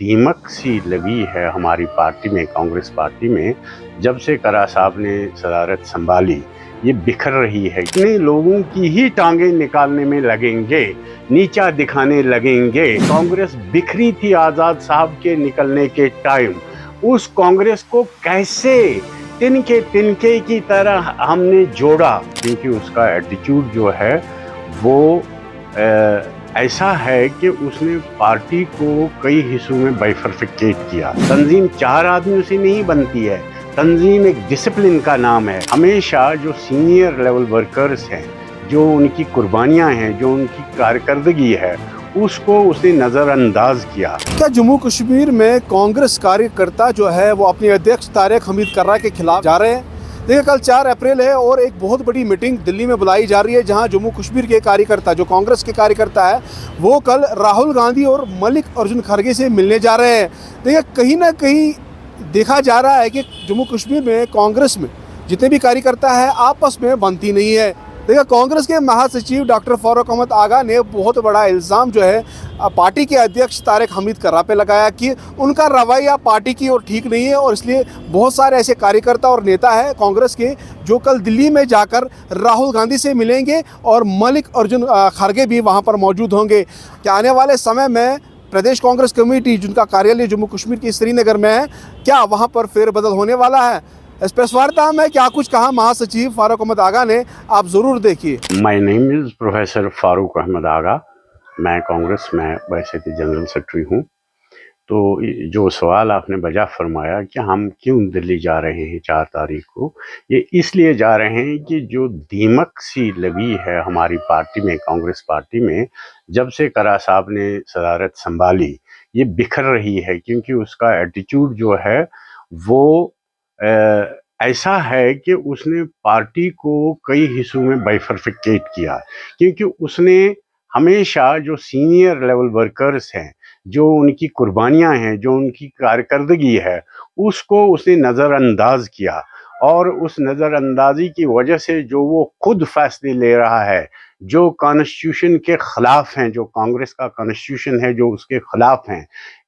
दीमक सी लगी है हमारी पार्टी में, कांग्रेस पार्टी में। जब से करा साहब ने सदारत संभाली, ये बिखर रही है। इतने लोगों की ही टांगे निकालने में लगेंगे, नीचा दिखाने लगेंगे। कांग्रेस बिखरी थी आजाद साहब के निकलने के टाइम। उस कांग्रेस को कैसे तिनके तिनके की तरह हमने जोड़ा, क्योंकि उसका एटीट्यूड जो है वो ऐसा है कि उसने पार्टी को कई हिस्सों में बाइफरफिकेट किया। तंजीम 4 आदमियों से नहीं बनती है, तंजीम एक डिसिप्लिन का नाम है। हमेशा जो सीनियर लेवल वर्कर्स हैं, जो उनकी कुर्बानियां हैं, जो उनकी कारकर्दगी है, उसको उसने नज़रअंदाज किया। क्या जम्मू कश्मीर में कांग्रेस कार्यकर्ता जो है वो अपने अध्यक्ष तारिक हमीद कर्रा के खिलाफ जा रहे हैं? देखिए, कल 4 अप्रैल है और एक बहुत बड़ी मीटिंग दिल्ली में बुलाई जा रही है, जहां जम्मू कश्मीर के कार्यकर्ता, जो कांग्रेस के कार्यकर्ता है, वो कल राहुल गांधी और मल्लिकार्जुन खड़गे से मिलने जा रहे हैं। देखिए, कहीं ना कहीं देखा जा रहा है कि जम्मू कश्मीर में कांग्रेस में जितने भी कार्यकर्ता है आपस में बनती नहीं है। देखिए, कांग्रेस के महासचिव डॉक्टर फारूक अहमद आगा ने बहुत बड़ा इल्ज़ाम जो है पार्टी के अध्यक्ष तारिक हमीद कर्रा पे लगाया कि उनका रवैया पार्टी की ओर ठीक नहीं है, और इसलिए बहुत सारे ऐसे कार्यकर्ता और नेता हैं कांग्रेस के जो कल दिल्ली में जाकर राहुल गांधी से मिलेंगे और मल्लिकार्जुन खड़गे भी वहां पर मौजूद होंगे। क्या आने वाले समय में प्रदेश कांग्रेस कमेटी, जिनका कार्यालय जम्मू कश्मीर के श्रीनगर में है, क्या वहाँ पर फेरबदल होने वाला है? इस प्रेस वार्ता में क्या कुछ कहा महासचिव फारूक अहमद आगा ने, आप जरूर देखिए। My name is professor Farooq Ahmad Aga. मैं कांग्रेस में वैसे तो जनरल सेक्रेटरी हूँ। तो जो सवाल आपने बजा फरमाया कि हम क्यों दिल्ली जा रहे हैं 4 तारीख को, ये इसलिए जा रहे हैं कि जो दीमक सी लगी है हमारी पार्टी में, कांग्रेस पार्टी में, जब से करा साहब ने सदारत संभाली, ये बिखर रही है। क्योंकि उसका एटीट्यूड जो है वो ऐसा है कि उसने पार्टी को कई हिस्सों में बाइफरफिकेट किया। क्योंकि उसने हमेशा जो सीनियर लेवल वर्कर्स हैं, जो उनकी कुर्बानियां हैं, जो उनकी कारकर्दगी है, उसको उसने नज़रअंदाज किया। और उस नज़रअंदाजी की वजह से जो वो खुद फैसले ले रहा है, जो कॉन्स्टिट्यूशन के खिलाफ हैं, जो कांग्रेस का कॉन्स्टिट्यूशन है जो उसके खिलाफ हैं,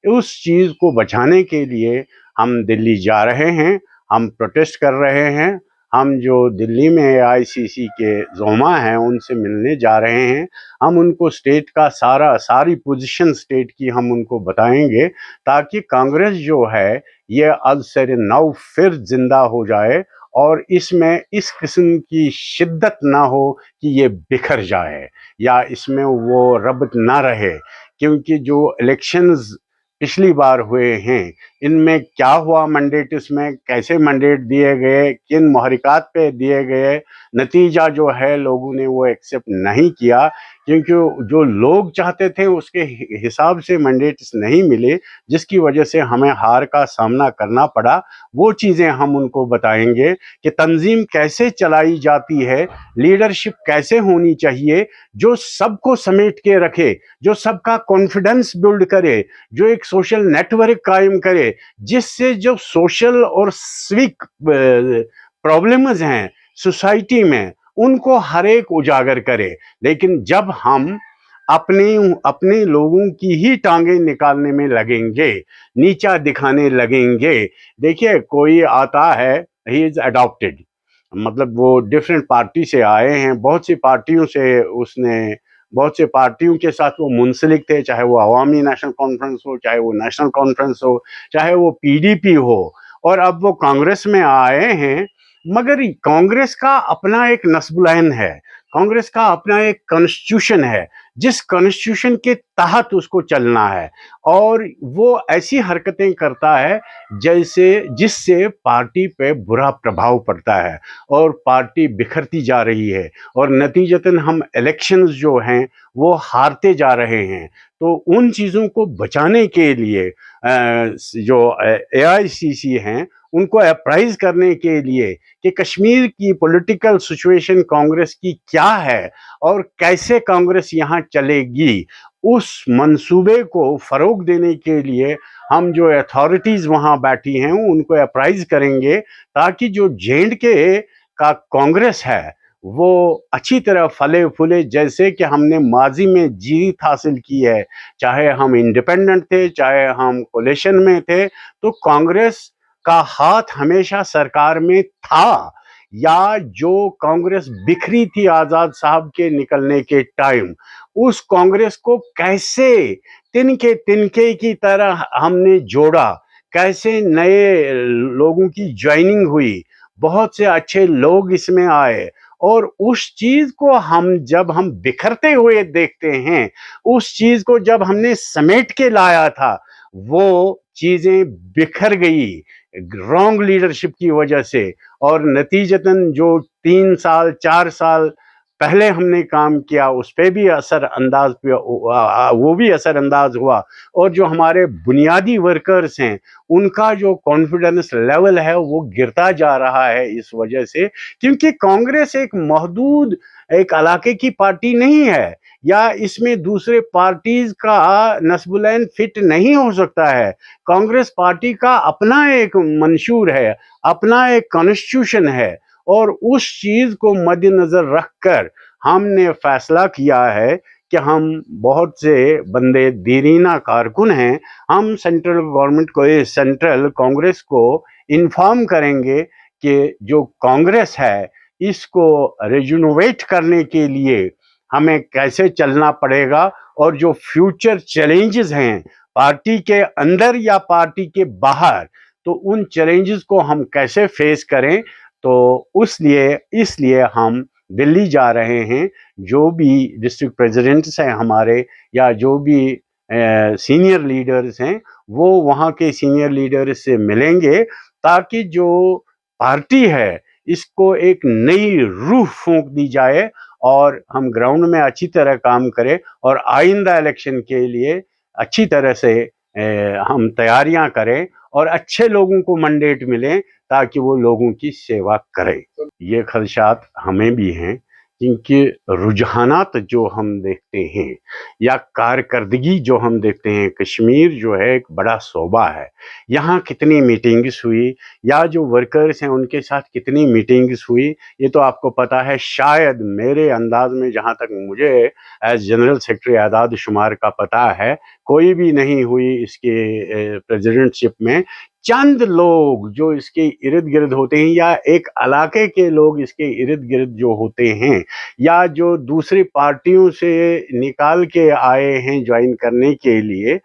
उस चीज़ को बचाने के लिए हम दिल्ली जा रहे हैं। हम प्रोटेस्ट कर रहे हैं। हम जो दिल्ली में एआईसीसी के ज़ोमा हैं उनसे मिलने जा रहे हैं। हम उनको स्टेट का सारी पोजीशन स्टेट की हम उनको बताएंगे, ताकि कांग्रेस जो है ये अब से नौ फिर जिंदा हो जाए और इसमें इस किस्म की शिद्दत ना हो कि ये बिखर जाए या इसमें वो रब्त ना रहे। क्योंकि जो इलेक्शंस पिछली बार हुए हैं, इनमें क्या हुआ, मैंडेट इसमें कैसे मैंडेट दिए गए, किन मुहरिकात पे दिए गए, नतीजा जो है लोगों ने वो एक्सेप्ट नहीं किया। क्योंकि जो लोग चाहते थे उसके हिसाब से मैंडेट्स नहीं मिले, जिसकी वजह से हमें हार का सामना करना पड़ा। वो चीज़ें हम उनको बताएंगे कि तंजीम कैसे चलाई जाती है, लीडरशिप कैसे होनी चाहिए, जो सबको समेट के रखे, जो सबका कॉन्फिडेंस बिल्ड करे, जो एक सोशल नेटवर्क कायम करे, जिससे जो सोशल और सिविक प्रॉब्लम्स हैं सोसाइटी में, उनको हर एक उजागर करे। लेकिन जब हम अपने अपने लोगों की ही टांगे निकालने में लगेंगे, नीचा दिखाने लगेंगे। देखिए, कोई आता है, ही इज अडॉप्टेड, मतलब वो डिफरेंट पार्टी से आए हैं, बहुत सी पार्टियों से उसने, बहुत से पार्टियों के साथ वो मुंसलिक थे, चाहे वो अवामी नेशनल कॉन्फ्रेंस हो, चाहे वो नेशनल कॉन्फ्रेंस हो, चाहे वो पीडीपी हो, और अब वो कांग्रेस में आए हैं। मगर कांग्रेस का अपना एक नस्बुलैन है, कांग्रेस का अपना एक कॉन्स्टिट्यूशन है, जिस कॉन्स्टिट्यूशन के तहत उसको चलना है। और वो ऐसी हरकतें करता है जैसे जिससे पार्टी पे बुरा प्रभाव पड़ता है और पार्टी बिखरती जा रही है, और नतीजतन हम इलेक्शंस जो हैं वो हारते जा रहे हैं। तो उन चीज़ों को बचाने के लिए जो एआईसीसी हैं, उनको अप्राइज करने के लिए कि कश्मीर की पॉलिटिकल सिचुएशन कांग्रेस की क्या है और कैसे कांग्रेस यहाँ चलेगी, उस मंसूबे को फरोग देने के लिए हम जो अथॉरिटीज वहाँ बैठी हैं उनको अप्राइज करेंगे, ताकि जो जे एंड के का कांग्रेस है वो अच्छी तरह फले फूले, जैसे कि हमने माजी में जीत हासिल की है। चाहे हम इंडिपेंडेंट थे, चाहे हम कोलिशन में थे, तो कांग्रेस का हाथ हमेशा सरकार में था। या जो कांग्रेस बिखरी थी आजाद साहब के निकलने के टाइम, उस कांग्रेस को कैसे तिनके तिनके की तरह हमने जोड़ा, कैसे नए लोगों की ज्वाइनिंग हुई, बहुत से अच्छे लोग इसमें आए, और उस चीज को जब हम बिखरते हुए देखते हैं, उस चीज को जब हमने समेट के लाया था, वो चीजें बिखर गई रॉन्ग लीडरशिप की वजह से। और नतीजतन जो 3 साल 4 साल पहले हमने काम किया, उस पर भी असरअंदाज वो भी असरअंदाज हुआ। और जो हमारे बुनियादी वर्कर्स हैं, उनका जो कॉन्फिडेंस लेवल है वो गिरता जा रहा है इस वजह से, क्योंकि कांग्रेस एक महदूद एक इलाके की पार्टी नहीं है, या इसमें दूसरे पार्टीज का नस्बुलैन फिट नहीं हो सकता है। कांग्रेस पार्टी का अपना एक मंशूर है, अपना एक कॉन्स्टिट्यूशन है, और उस चीज को मद्देनजर रखकर हमने फैसला किया है कि हम बहुत से बंदे दीरीना कारकुन हैं, हम सेंट्रल गवर्नमेंट को, सेंट्रल कांग्रेस को इन्फॉर्म करेंगे कि जो कांग्रेस है इसको रिजुनोवेट करने के लिए हमें कैसे चलना पड़ेगा, और जो फ्यूचर चैलेंजेस हैं पार्टी के अंदर या पार्टी के बाहर, तो उन चैलेंजेस को हम कैसे फेस करें। तो इसलिए हम दिल्ली जा रहे हैं। जो भी डिस्ट्रिक्ट प्रेसिडेंट्स हैं हमारे, या जो भी सीनियर लीडर्स हैं, वो वहाँ के सीनियर लीडर्स से मिलेंगे, ताकि जो पार्टी है इसको एक नई रूह फूंक दी जाए, और हम ग्राउंड में अच्छी तरह काम करें, और आइंदा इलेक्शन के लिए अच्छी तरह से हम तैयारियां करें, और अच्छे लोगों को मैंडेट मिले ताकि वो लोगों की सेवा करें। ये खदशात हमें भी हैं, क्योंकि रुझानात जो हम देखते हैं या कारकर्दगी जो हम देखते हैं, कश्मीर जो है एक बड़ा शोबा है। यहाँ कितनी मीटिंग्स हुई, या जो वर्कर्स हैं उनके साथ कितनी मीटिंग्स हुई, ये तो आपको पता है। शायद मेरे अंदाज में, जहाँ तक मुझे एज जनरल सेक्रेटरी आदाद शुमार का पता है, कोई भी नहीं हुई इसके प्रेसिडेंटशिप में। चंद लोग जो इसके इर्द गिर्द होते हैं, या एक इलाके के लोग इसके इर्द गिर्द जो होते हैं, या जो दूसरी पार्टियों से निकाल के आए हैं ज्वाइन करने के लिए,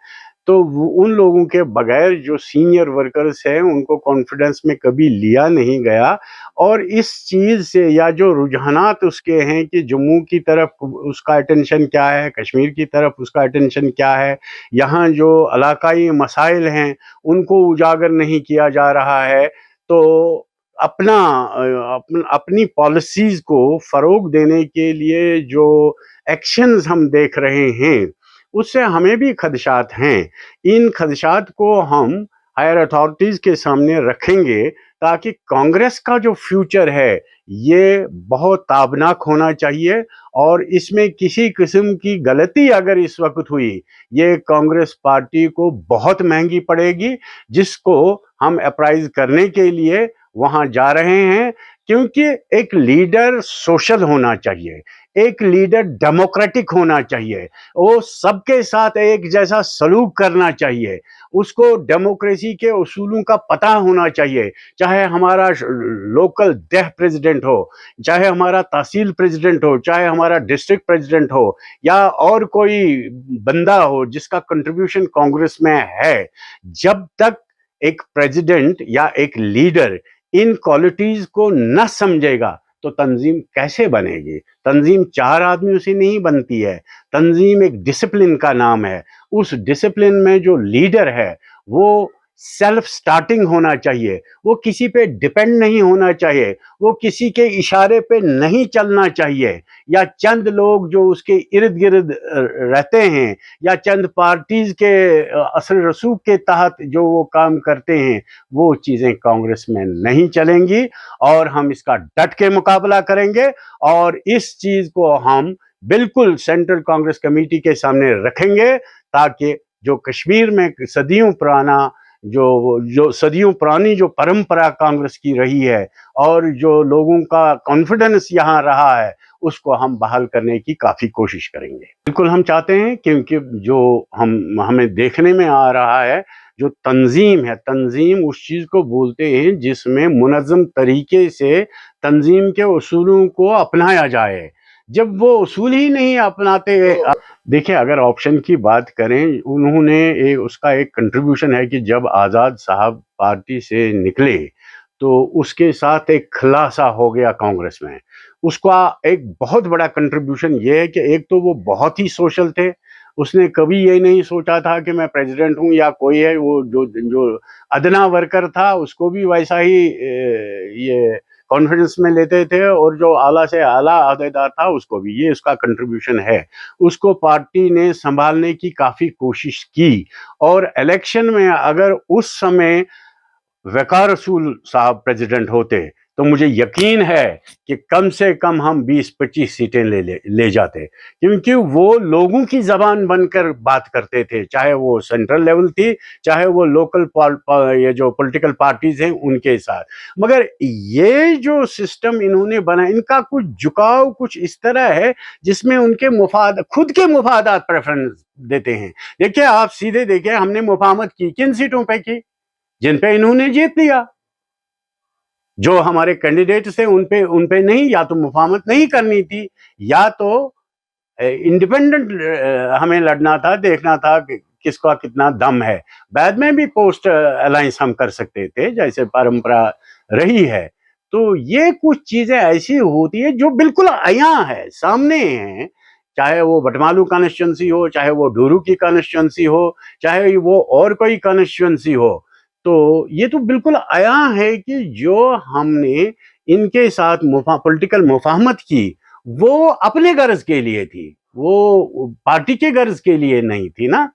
तो उन लोगों के बगैर जो सीनियर वर्कर्स हैं उनको कॉन्फिडेंस में कभी लिया नहीं गया। और इस चीज़ से, या जो रुझानात उसके हैं कि जम्मू की तरफ उसका अटेंशन क्या है, कश्मीर की तरफ उसका अटेंशन क्या है, यहाँ जो इलाकाई मसाइल हैं उनको उजागर नहीं किया जा रहा है, तो अपनी पॉलिसीज़ को फ़रोग देने के लिए जो एक्शंस हम देख रहे हैं, उससे हमें भी खदशात हैं। इन खदशात को हम हायर अथॉरिटीज़ के सामने रखेंगे, ताकि कांग्रेस का जो फ्यूचर है ये बहुत ताबनाक होना चाहिए, और इसमें किसी किस्म की गलती अगर इस वक्त हुई, ये कांग्रेस पार्टी को बहुत महंगी पड़ेगी, जिसको हम अप्राइज करने के लिए वहाँ जा रहे हैं। क्योंकि एक लीडर सोशल होना चाहिए, एक लीडर डेमोक्रेटिक होना चाहिए, वो सबके साथ एक जैसा सलूक करना चाहिए, उसको डेमोक्रेसी के उसूलों का पता होना चाहिए। चाहे हमारा लोकल देह प्रेसिडेंट हो, चाहे हमारा तहसील प्रेसिडेंट हो, चाहे हमारा डिस्ट्रिक्ट प्रेसिडेंट हो, या और कोई बंदा हो जिसका कंट्रीब्यूशन कांग्रेस में है, जब तक एक प्रेसिडेंट या एक लीडर इन क्वालिटीज को न समझेगा, तो तंजीम कैसे बनेगी। तंजीम 4 आदमियों से नहीं बनती है, तंजीम एक डिसिप्लिन का नाम है। उस डिसिप्लिन में जो लीडर है वो सेल्फ स्टार्टिंग होना चाहिए, वो किसी पे डिपेंड नहीं होना चाहिए, वो किसी के इशारे पे नहीं चलना चाहिए, या चंद लोग जो उसके इर्द गिर्द रहते हैं, या चंद पार्टीज के असर रसूख के तहत जो वो काम करते हैं, वो चीज़ें कांग्रेस में नहीं चलेंगी। और हम इसका डट के मुकाबला करेंगे, और इस चीज़ को हम बिल्कुल सेंट्रल कांग्रेस कमेटी के सामने रखेंगे, ताकि जो कश्मीर में सदियों पुराना जो जो सदियों पुरानी जो परंपरा कांग्रेस की रही है और जो लोगों का कॉन्फिडेंस यहाँ रहा है, उसको हम बहाल करने की काफ़ी कोशिश करेंगे। बिल्कुल हम चाहते हैं, क्योंकि जो हमें देखने में आ रहा है, जो तंजीम है, तंजीम उस चीज़ को बोलते हैं जिसमें मुनज़्ज़म तरीके से तंजीम के उसूलों को अपनाया जाए। जब वो उसूल ही नहीं अपनाते, देखिए अगर ऑप्शन की बात करें, उन्होंने उसका एक कंट्रीब्यूशन है कि जब आज़ाद साहब पार्टी से निकले तो उसके साथ एक खुलासा हो गया कांग्रेस में। उसका एक बहुत बड़ा कंट्रीब्यूशन ये है कि एक तो वो बहुत ही सोशल थे, उसने कभी ये नहीं सोचा था कि मैं प्रेसिडेंट हूँ या कोई है, वो जो जो अदना वर्कर था उसको भी वैसा ही ये कॉन्फिडेंस में लेते थे, और जो आला से आला अहदेदार था उसको भी, ये उसका कंट्रीब्यूशन है। उसको पार्टी ने संभालने की काफ़ी कोशिश की, और इलेक्शन में अगर उस समय वक़ार रसूल साहब प्रेसिडेंट होते तो मुझे यकीन है कि कम से कम हम 20-25 सीटें ले जाते, क्योंकि वो लोगों की ज़बान बनकर बात करते थे, चाहे वो सेंट्रल लेवल थी, चाहे वो लोकल ये जो पॉलिटिकल पार्टीज़ हैं उनके साथ। मगर ये जो सिस्टम इन्होंने बनाया, इनका कुछ झुकाव कुछ इस तरह है जिसमें उनके मुफाद, खुद के मुफादात प्रेफरेंस देते हैं। देखिए आप सीधे देखिए, हमने मुफाहमत की किन सीटों पे की, जिन पे इन्होंने जीत लिया। जो हमारे कैंडिडेट्स थे उन पे नहीं, या तो मुफाहमत नहीं करनी थी, या तो इंडिपेंडेंट हमें लड़ना था, देखना था कि किसका कितना दम है। बाद में भी पोस्ट अलायंस हम कर सकते थे, जैसे परंपरा रही है। तो ये कुछ चीजें ऐसी होती है जो बिल्कुल अयां है, सामने है, चाहे वो बटमालू कॉन्स्टिट्यूंसी हो, चाहे वो डूरू की कॉन्स्टिट्यूंसी हो, चाहे वो और कोई कॉन्स्टिट्यूंसी हो। तो ये तो बिल्कुल अयां है कि जो हमने इनके साथ पॉलिटिकल मुफाहमत की, वो अपने गर्ज के लिए थी, वो पार्टी के गर्ज के लिए नहीं थी ना।